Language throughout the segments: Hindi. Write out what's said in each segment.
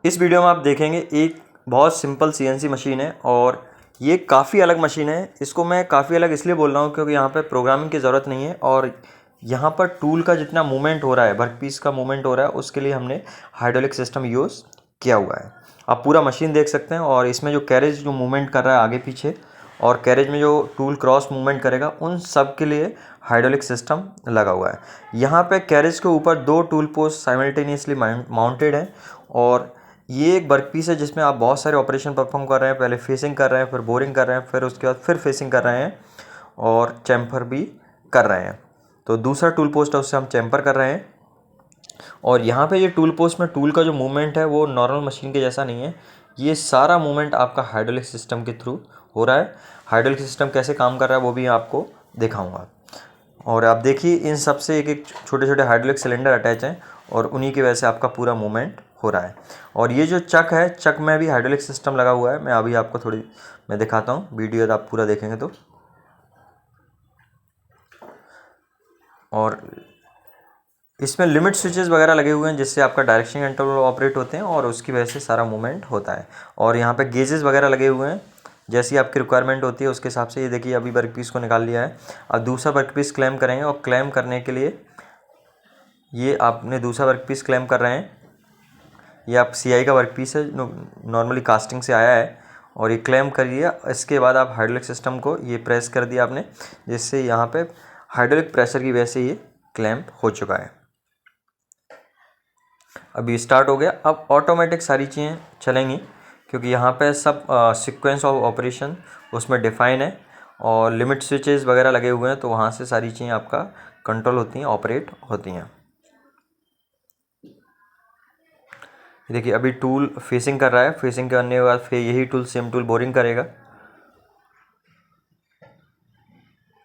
इस वीडियो में आप देखेंगे एक बहुत सिंपल सीएनसी मशीन है और ये काफ़ी अलग मशीन है। इसको मैं काफ़ी अलग इसलिए बोल रहा हूँ क्योंकि यहाँ पे प्रोग्रामिंग की ज़रूरत नहीं है और यहाँ पर टूल का जितना मूवमेंट हो रहा है, वर्क पीस का मूवमेंट हो रहा है, उसके लिए हमने हाइड्रोलिक सिस्टम यूज़ किया हुआ है। आप पूरा मशीन देख सकते हैं और इसमें जो कैरेज जो मूवमेंट कर रहा है आगे पीछे और कैरेज में जो टूल क्रॉस मूवमेंट करेगा, उन सब के लिए हाइड्रोलिक सिस्टम लगा हुआ है। यहाँ पे कैरेज के ऊपर 2 टूल पोस्ट साइमल्टेनियसली माउंटेड हैं और ये एक वर्क पीस है जिसमें आप बहुत सारे ऑपरेशन परफॉर्म कर रहे हैं। पहले फेसिंग कर रहे हैं, फिर बोरिंग कर रहे हैं, फिर उसके बाद फिर फेसिंग कर रहे हैं और चैम्फर भी कर रहे हैं। तो दूसरा टूल पोस्ट है, उससे हम चैम्फर कर रहे हैं। और यहाँ पे ये टूल पोस्ट में टूल का जो मूवमेंट है वो नॉर्मल मशीन के जैसा नहीं है। ये सारा मूवमेंट आपका हाइड्रोलिक सिस्टम के थ्रू हो रहा है। हाइड्रोलिक सिस्टम कैसे काम कर रहा है वो भी आपको दिखाऊंगा। और आप देखिए इन सब से एक एक छोटे छोटे हाइड्रोलिक सिलेंडर अटैच हैं और उन्हीं की वजह से आपका पूरा मूवमेंट हो रहा है। और ये जो चक है, चक में भी हाइड्रोलिक सिस्टम लगा हुआ है। मैं अभी आपको मैं दिखाता हूँ, वीडियो आप पूरा देखेंगे तो। और इसमें लिमिट स्विचेस वगैरह लगे हुए हैं जिससे आपका डायरेक्शन कंट्रोल ऑपरेट होते हैं और उसकी वजह से सारा मूवमेंट होता है। और यहाँ पे गेजेस वगैरह लगे हुए हैं, जैसी आपकी रिक्वायरमेंट होती है उसके हिसाब से। ये देखिए अभी वर्क पीस को निकाल लिया है। अब दूसरा वर्क पीस क्लेम करेंगे और क्लेम करने के लिए ये आपने दूसरा वर्क पीस क्लेम कर रहे हैं। ये आप CI का वर्क पीस है, नॉर्मली कास्टिंग से आया है और ये क्लेम कर लिया। इसके बाद आप हाइड्रोलिक सिस्टम को ये प्रेस कर दिया आपने, जिससे यहाँ पे हाइड्रोलिक प्रेशर की वजह से ये क्लेम हो चुका है। अभी स्टार्ट हो गया। अब ऑटोमेटिक सारी चीज़ें चलेंगी क्योंकि यहाँ पे सब सीक्वेंस ऑफ ऑपरेशन उसमें डिफाइन है और लिमिट स्विचेस वगैरह लगे हुए हैं, तो वहाँ से सारी चीज़ें आपका कंट्रोल होती हैं, ऑपरेट होती हैं। देखिए अभी टूल फेसिंग कर रहा है। फेसिंग करने के बाद फिर यही टूल सेम टूल बोरिंग करेगा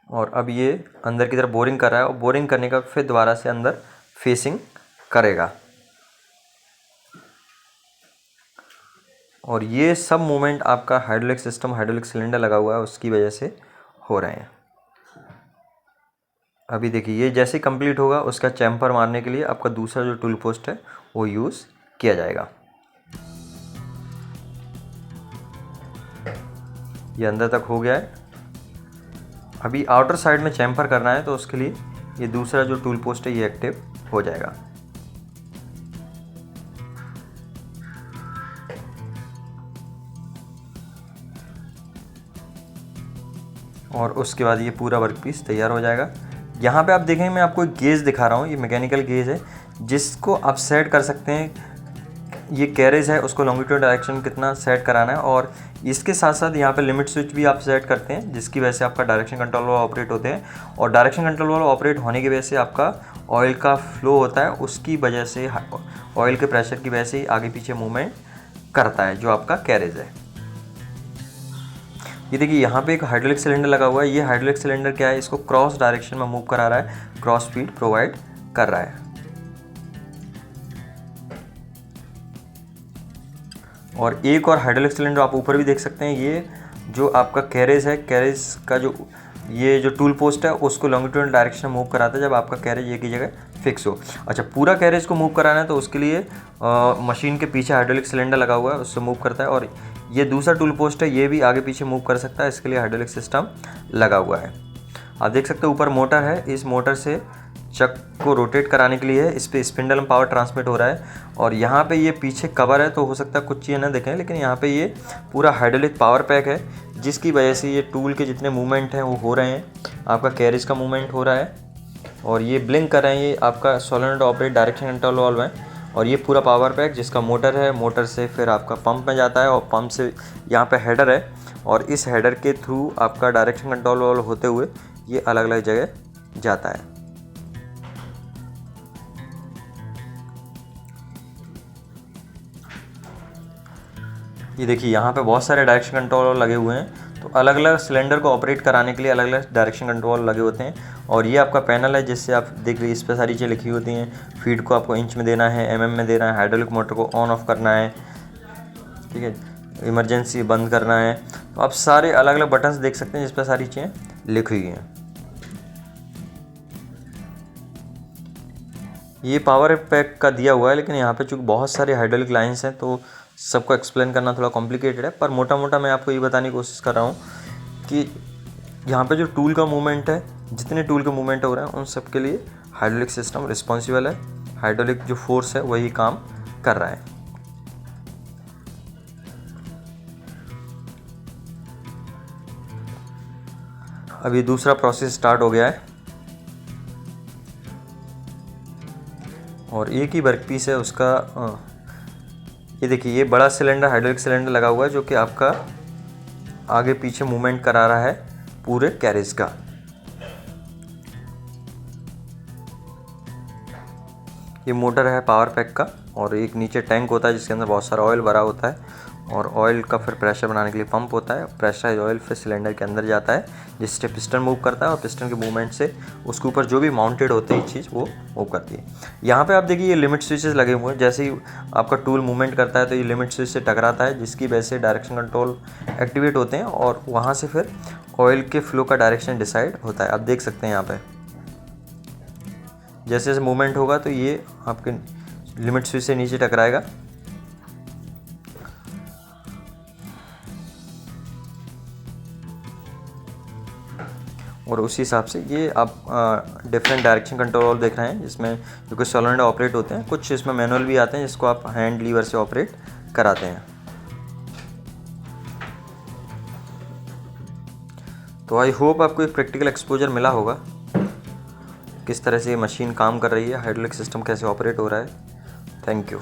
और अब ये अंदर की तरफ बोरिंग कर रहा है और बोरिंग करने का फिर दोबारा से अंदर फेसिंग करेगा। और ये सब मूवमेंट आपका हाइड्रोलिक सिस्टम, हाइड्रोलिक सिलेंडर लगा हुआ है उसकी वजह से हो रहे हैं। अभी देखिए ये जैसे कंप्लीट होगा उसका चैम्फर मारने के लिए आपका दूसरा जो टूल पोस्ट है वो यूज़ किया जाएगा। ये अंदर तक हो गया है। अभी आउटर साइड में चैम्फर करना है तो उसके लिए ये दूसरा जो टूल पोस्ट है ये एक्टिव हो जाएगा। और उसके बाद ये पूरा वर्क पीस तैयार हो जाएगा। यहाँ पे आप देखेंगे मैं आपको एक गेज दिखा रहा हूँ। ये मैकेनिकल गेज है जिसको आप सेट कर सकते हैं। ये कैरेज है, उसको लॉन्गिट्यूड डायरेक्शन कितना सेट कराना है और इसके साथ साथ यहाँ पे लिमिट स्विच भी आप सेट करते हैं, जिसकी वजह से आपका डायरेक्शन कंट्रोल वाला ऑपरेट होते हैं। और डायरेक्शन कंट्रोल वाला ऑपरेट होने की वजह से आपका ऑयल का फ्लो होता है, उसकी वजह से ऑयल के प्रेशर की वजह से आगे पीछे मूवमेंट करता है जो आपका कैरेज है। ये देखिए यहाँ पे एक हाइड्रोलिक सिलेंडर लगा हुआ है। ये हाइड्रोलिक सिलेंडर क्या है, इसको क्रॉस डायरेक्शन में मूव करा रहा है, क्रॉस फीड प्रोवाइड कर रहा है। और एक और हाइड्रोलिक सिलेंडर आप ऊपर भी देख सकते हैं। ये जो आपका कैरेज है, कैरेज का जो ये जो टूल पोस्ट है उसको लॉन्गिट्यूडल डायरेक्शन में मूव कराता है जब आपका कैरेज एक ही जगह फिक्स हो। अच्छा, पूरा कैरेज को मूव कराना है तो उसके लिए मशीन के पीछे हाइड्रोलिक सिलेंडर लगा हुआ है, उससे मूव करता है। और ये दूसरा टूल पोस्ट है, ये भी आगे पीछे मूव कर सकता है, इसके लिए हाइड्रोलिक सिस्टम लगा हुआ है। आप देख सकते हो ऊपर मोटर है, इस मोटर से चक को रोटेट कराने के लिए इस पर स्पिंडल में पावर ट्रांसमिट हो रहा है। और यहाँ पे ये पीछे कवर है तो हो सकता है कुछ चीज़ें ना देखें, लेकिन यहाँ पे ये पूरा हाइड्रोलिक पावर पैक है जिसकी वजह से ये टूल के जितने मूवमेंट हैं वो हो रहे हैं। आपका कैरेज का मूवमेंट हो रहा है और ये ब्लिंक कर रहे हैं। ये आपका solenoid operate direction control valve है और ये पूरा पावर पैक जिसका मोटर है, मोटर से फिर आपका पंप में जाता है और पंप से यहाँ पे हेडर है और इस हेडर के थ्रू आपका डायरेक्शन कंट्रोल वाल्व होते हुए ये अलग अलग जगह जाता है। ये देखिए यहाँ पे बहुत सारे डायरेक्शन कंट्रोल लगे हुए हैं, तो अलग अलग सिलेंडर को ऑपरेट कराने के लिए अलग अलग डायरेक्शन कंट्रोल लगे होते हैं। और ये आपका पैनल है जिससे आप देख लीजिए इस पर सारी चीज़ें लिखी होती हैं। फीड को आपको इंच में देना है, mm में देना है, हाइड्रोलिक मोटर को ऑन ऑफ करना है, ठीक है, इमरजेंसी बंद करना है। तो आप सारे अलग अलग बटन्स देख सकते हैं जिस पर सारी चीज़ें लिखी हुई हैं। ये पावर पैक का दिया हुआ है, लेकिन यहाँ पे चूँकि बहुत सारे हाइड्रोलिक लाइंस हैं तो सबको एक्सप्लेन करना थोड़ा कॉम्प्लिकेटेड है, पर मोटा मोटा मैं आपको ये बताने की कोशिश कर रहा हूँ कि यहाँ पे जो टूल का मूवमेंट है, जितने टूल के मूवमेंट हो रहे हैं उन सब के लिए हाइड्रोलिक सिस्टम रिस्पॉन्सिबल है। हाइड्रोलिक जो फोर्स है वही काम कर रहा है। अब ये दूसरा प्रोसेस स्टार्ट हो गया है और एक ही वर्कपीस है उसका। ये देखिए, ये बड़ा सिलेंडर हाइड्रोलिक सिलेंडर लगा हुआ है जो कि आपका आगे पीछे मूवमेंट करा रहा है पूरे कैरेज का। ये मोटर है पावर पैक का और एक नीचे टैंक होता है जिसके अंदर बहुत सारा ऑयल भरा होता है और ऑयल का फिर प्रेशर बनाने के लिए पंप होता है। प्रेशराइज ऑयल फिर सिलेंडर के अंदर जाता है जिससे पिस्टन मूव करता है और पिस्टन के मूवमेंट से उसके ऊपर जो भी माउंटेड होती है चीज़ वो मूव करती है। यहाँ पे आप देखिए ये लिमिट स्विचेस लगे हुए हैं। जैसे ही आपका टूल मूवमेंट करता है तो ये लिमिट स्विच से टकराता है जिसकी वजह से डायरेक्शन कंट्रोल एक्टिवेट होते हैं और वहाँ से फिर ऑयल के फ्लो का डायरेक्शन डिसाइड होता है। आप देख सकते हैं यहाँ पर जैसे जैसे मूवमेंट होगा तो ये आपके लिमिट स्विच से नीचे टकराएगा और उसी हिसाब से ये आप डिफरेंट डायरेक्शन कंट्रोल देख रहे हैं जिसमें जो कुछ सोलेनॉइड ऑपरेट होते हैं, कुछ इसमें मैनुअल भी आते हैं जिसको आप हैंड लीवर से ऑपरेट कराते हैं। तो आई होप आपको एक प्रैक्टिकल एक्सपोजर मिला होगा किस तरह से ये मशीन काम कर रही है, हाइड्रोलिक सिस्टम कैसे ऑपरेट हो रहा है। Thank you.